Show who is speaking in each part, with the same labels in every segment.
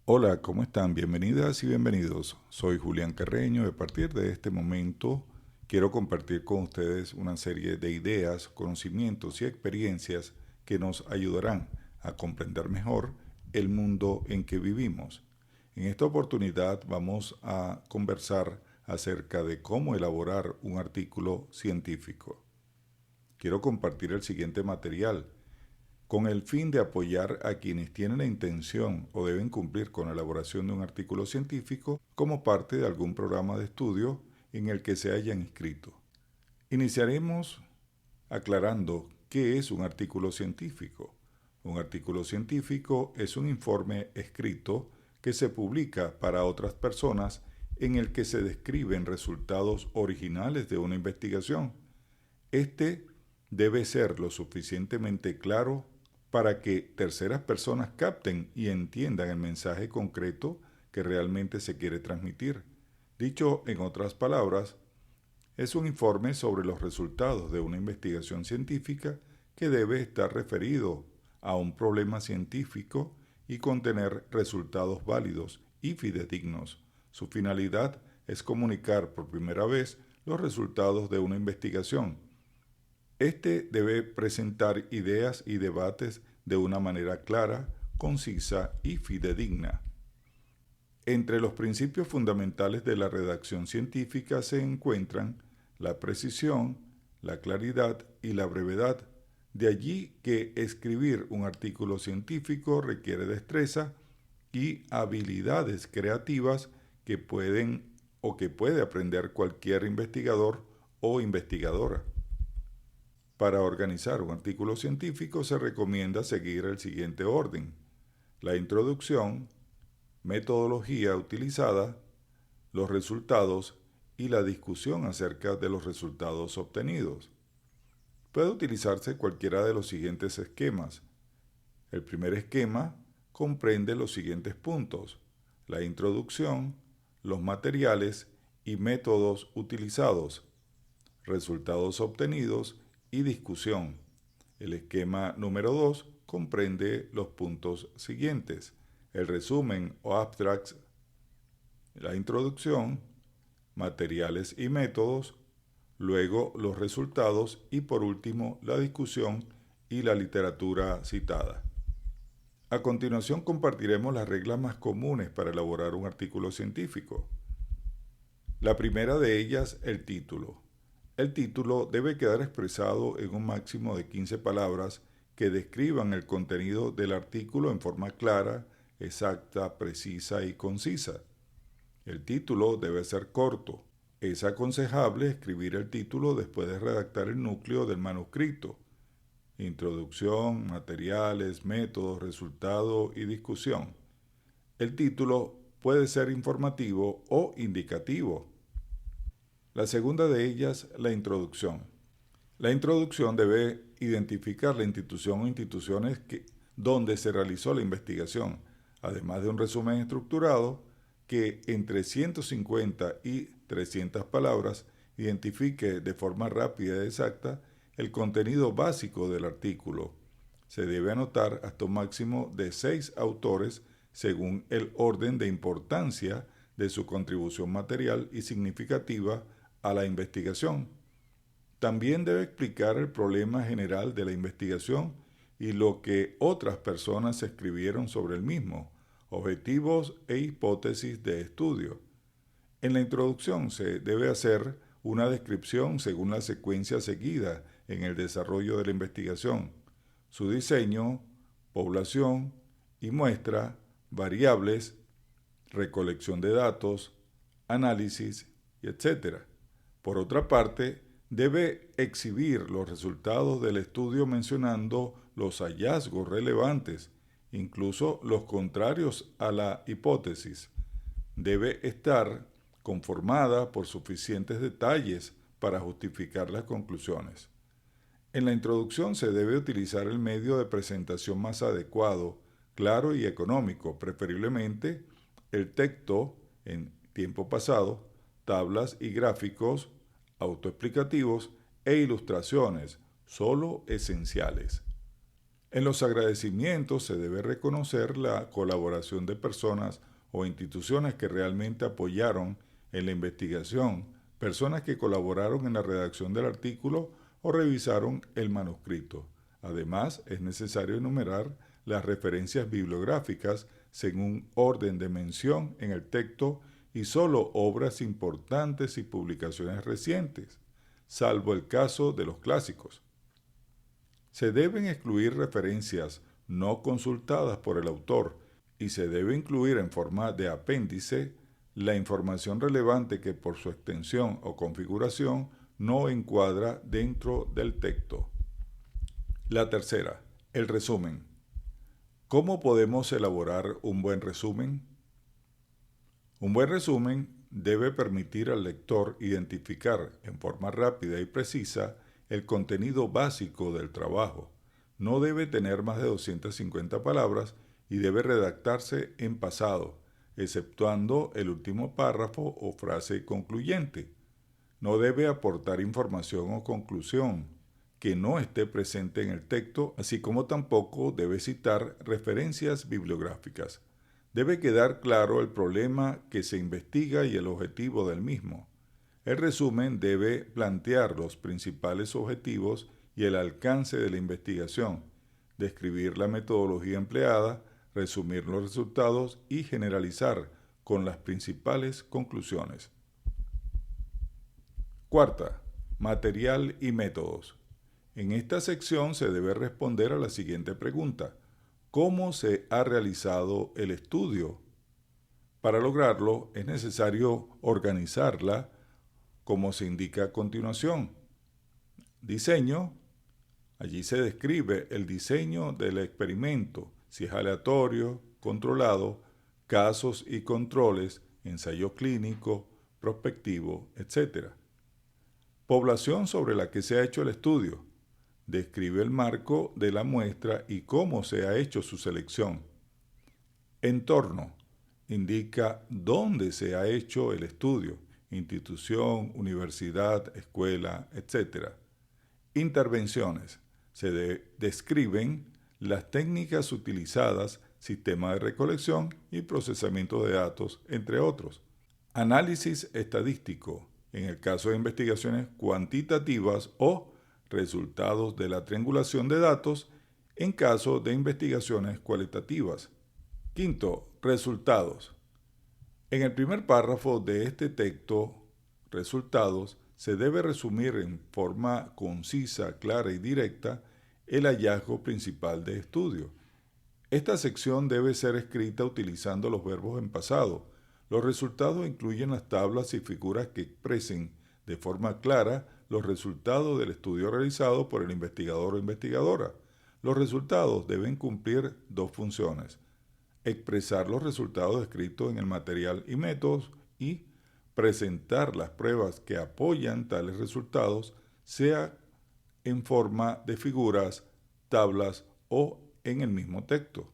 Speaker 1: Hola, ¿cómo están? Bienvenidas y bienvenidos. Soy Julián Carreño y a partir de este momento quiero compartir con ustedes una serie de ideas, conocimientos y experiencias que nos ayudarán a comprender mejor el mundo en que vivimos. En esta oportunidad vamos a conversar acerca de cómo elaborar un artículo científico. Quiero compartir el siguiente material con el fin de apoyar a quienes tienen la intención o deben cumplir con la elaboración de un artículo científico como parte de algún programa de estudio en el que se hayan inscrito. Iniciaremos aclarando qué es un artículo científico. Un artículo científico es un informe escrito que se publica para otras personas en el que se describen resultados originales de una investigación. Este debe ser lo suficientemente claro para que terceras personas capten y entiendan el mensaje concreto que realmente se quiere transmitir. Dicho en otras palabras, es un informe sobre los resultados de una investigación científica que debe estar referido a un problema científico y contener resultados válidos y fidedignos. Su finalidad es comunicar por primera vez los resultados de una investigación. Este debe presentar ideas y debates de una manera clara, concisa y fidedigna. Entre los principios fundamentales de la redacción científica se encuentran la precisión, la claridad y la brevedad. De allí que escribir un artículo científico requiere destreza y habilidades creativas que pueden o que puede aprender cualquier investigador o investigadora. Para organizar un artículo científico se recomienda seguir el siguiente orden: la introducción, metodología utilizada, los resultados y la discusión acerca de los resultados obtenidos. Puede utilizarse cualquiera de los siguientes esquemas. El primer esquema comprende los siguientes puntos: la introducción, los materiales y métodos utilizados, resultados obtenidos y discusión. El esquema número 2 comprende los puntos siguientes: el resumen o abstracts, la introducción, materiales y métodos, luego los resultados y por último la discusión y la literatura citada. A continuación compartiremos las reglas más comunes para elaborar un artículo científico. La primera de ellas, el título. El título debe quedar expresado en un máximo de 15 palabras que describan el contenido del artículo en forma clara, exacta, precisa y concisa. El título debe ser corto. Es aconsejable escribir el título después de redactar el núcleo del manuscrito: introducción, materiales, métodos, resultado y discusión. El título puede ser informativo o indicativo. La segunda de ellas, la introducción. La introducción debe identificar la institución o instituciones donde se realizó la investigación, además de un resumen estructurado que entre 150 y 300 palabras identifique de forma rápida y exacta el contenido básico del artículo. Se debe anotar hasta un máximo de 6 autores según el orden de importancia de su contribución material y significativa a la investigación. También debe explicar el problema general de la investigación y lo que otras personas escribieron sobre el mismo, objetivos e hipótesis de estudio. En la introducción se debe hacer una descripción según la secuencia seguida en el desarrollo de la investigación: su diseño, población y muestra, variables, recolección de datos, análisis, etc. Por otra parte, debe exhibir los resultados del estudio mencionando los hallazgos relevantes, incluso los contrarios a la hipótesis. Debe estar conformada por suficientes detalles para justificar las conclusiones. En la introducción se debe utilizar el medio de presentación más adecuado, claro y económico, preferiblemente el texto en tiempo pasado, tablas y gráficos autoexplicativos e ilustraciones, solo esenciales. En los agradecimientos se debe reconocer la colaboración de personas o instituciones que realmente apoyaron en la investigación, personas que colaboraron en la redacción del artículo o revisaron el manuscrito. Además, es necesario enumerar las referencias bibliográficas según orden de mención en el texto y solo obras importantes y publicaciones recientes, salvo el caso de los clásicos. Se deben excluir referencias no consultadas por el autor y se debe incluir en forma de apéndice la información relevante que por su extensión o configuración no encuadra dentro del texto. La tercera, el resumen. ¿Cómo podemos elaborar un buen resumen? Un buen resumen debe permitir al lector identificar en forma rápida y precisa el contenido básico del trabajo. No debe tener más de 250 palabras y debe redactarse en pasado, exceptuando el último párrafo o frase concluyente. No debe aportar información o conclusión que no esté presente en el texto, así como tampoco debe citar referencias bibliográficas. Debe quedar claro el problema que se investiga y el objetivo del mismo. El resumen debe plantear los principales objetivos y el alcance de la investigación, describir la metodología empleada, resumir los resultados y generalizar con las principales conclusiones. Cuarta, material y métodos. En esta sección se debe responder a la siguiente pregunta: ¿cómo se ha realizado el estudio? Para lograrlo es necesario organizarla como se indica a continuación. Diseño. Allí se describe el diseño del experimento, si es aleatorio, controlado, casos y controles, ensayo clínico, prospectivo, etc. Población sobre la que se ha hecho el estudio. Describe el marco de la muestra y cómo se ha hecho su selección. Entorno. Indica dónde se ha hecho el estudio, institución, universidad, escuela, etc. Intervenciones. Se describen las técnicas utilizadas, sistema de recolección y procesamiento de datos, entre otros. Análisis estadístico. En el caso de investigaciones cuantitativas o resultados de la triangulación de datos en caso de investigaciones cualitativas. Quinto, resultados. En el primer párrafo de este texto, resultados, se debe resumir en forma concisa, clara y directa el hallazgo principal de estudio. Esta sección debe ser escrita utilizando los verbos en pasado. Los resultados incluyen las tablas y figuras que expresen de forma clara los resultados del estudio realizado por el investigador o investigadora. Los resultados deben cumplir dos funciones: expresar los resultados descritos en el material y métodos y presentar las pruebas que apoyan tales resultados, sea en forma de figuras, tablas o en el mismo texto.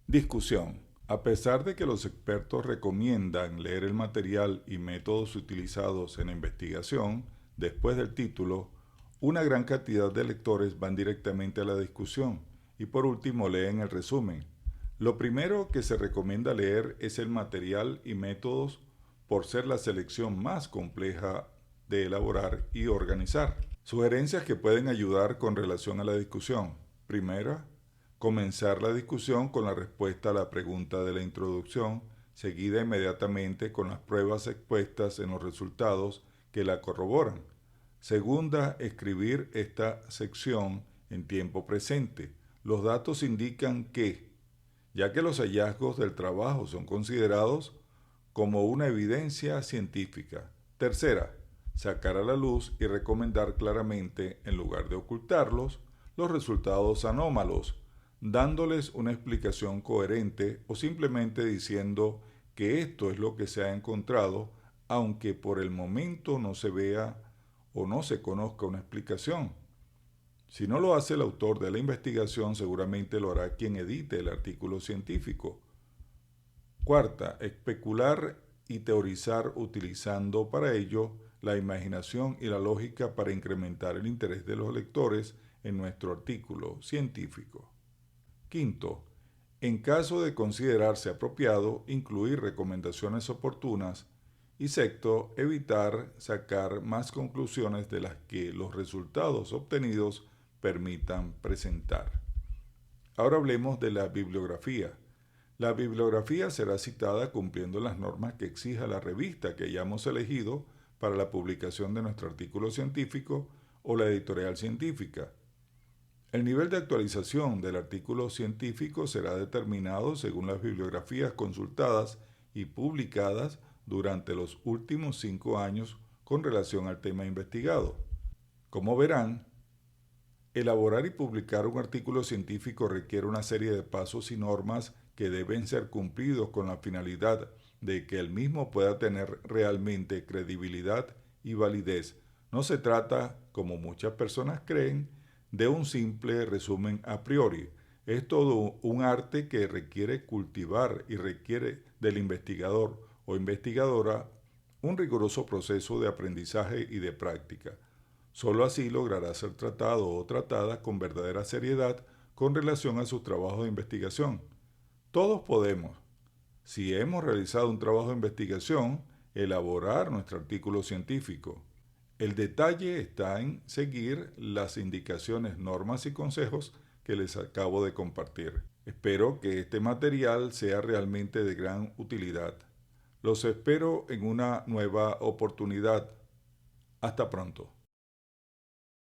Speaker 1: Discusión. A pesar de que los expertos recomiendan leer el material y métodos utilizados en la investigación, después del título, una gran cantidad de lectores van directamente a la discusión y por último leen el resumen. Lo primero que se recomienda leer es el material y métodos por ser la selección más compleja de elaborar y organizar. Sugerencias que pueden ayudar con relación a la discusión. Primera, comenzar la discusión con la respuesta a la pregunta de la introducción, seguida inmediatamente con las pruebas expuestas en los resultados que la corroboran. Segunda, escribir esta sección en tiempo presente. Los datos indican que, ya que los hallazgos del trabajo son considerados como una evidencia científica. Tercera, sacar a la luz y recomendar claramente, en lugar de ocultarlos, los resultados anómalos, dándoles una explicación coherente o simplemente diciendo que esto es lo que se ha encontrado, aunque por el momento no se vea o no se conozca una explicación. Si no lo hace el autor de la investigación, seguramente lo hará quien edite el artículo científico. Cuarta, especular y teorizar utilizando para ello la imaginación y la lógica para incrementar el interés de los lectores en nuestro artículo científico. Quinto, en caso de considerarse apropiado, incluir recomendaciones oportunas. Y sexto, evitar sacar más conclusiones de las que los resultados obtenidos permitan presentar. Ahora hablemos de la bibliografía. La bibliografía será citada cumpliendo las normas que exija la revista que hayamos elegido para la publicación de nuestro artículo científico o la editorial científica. El nivel de actualización del artículo científico será determinado según las bibliografías consultadas y publicadas durante los últimos 5 años con relación al tema investigado. Como verán, elaborar y publicar un artículo científico requiere una serie de pasos y normas que deben ser cumplidos con la finalidad de que el mismo pueda tener realmente credibilidad y validez. No se trata, como muchas personas creen, de un simple resumen a priori. Es todo un arte que requiere cultivar y requiere del investigador o investigadora un riguroso proceso de aprendizaje y de práctica. Solo así logrará ser tratado o tratada con verdadera seriedad con relación a sus trabajos de investigación. Todos podemos, si hemos realizado un trabajo de investigación, elaborar nuestro artículo científico. El detalle está en seguir las indicaciones, normas y consejos que les acabo de compartir. Espero que este material sea realmente de gran utilidad. Los espero en una nueva oportunidad. Hasta pronto.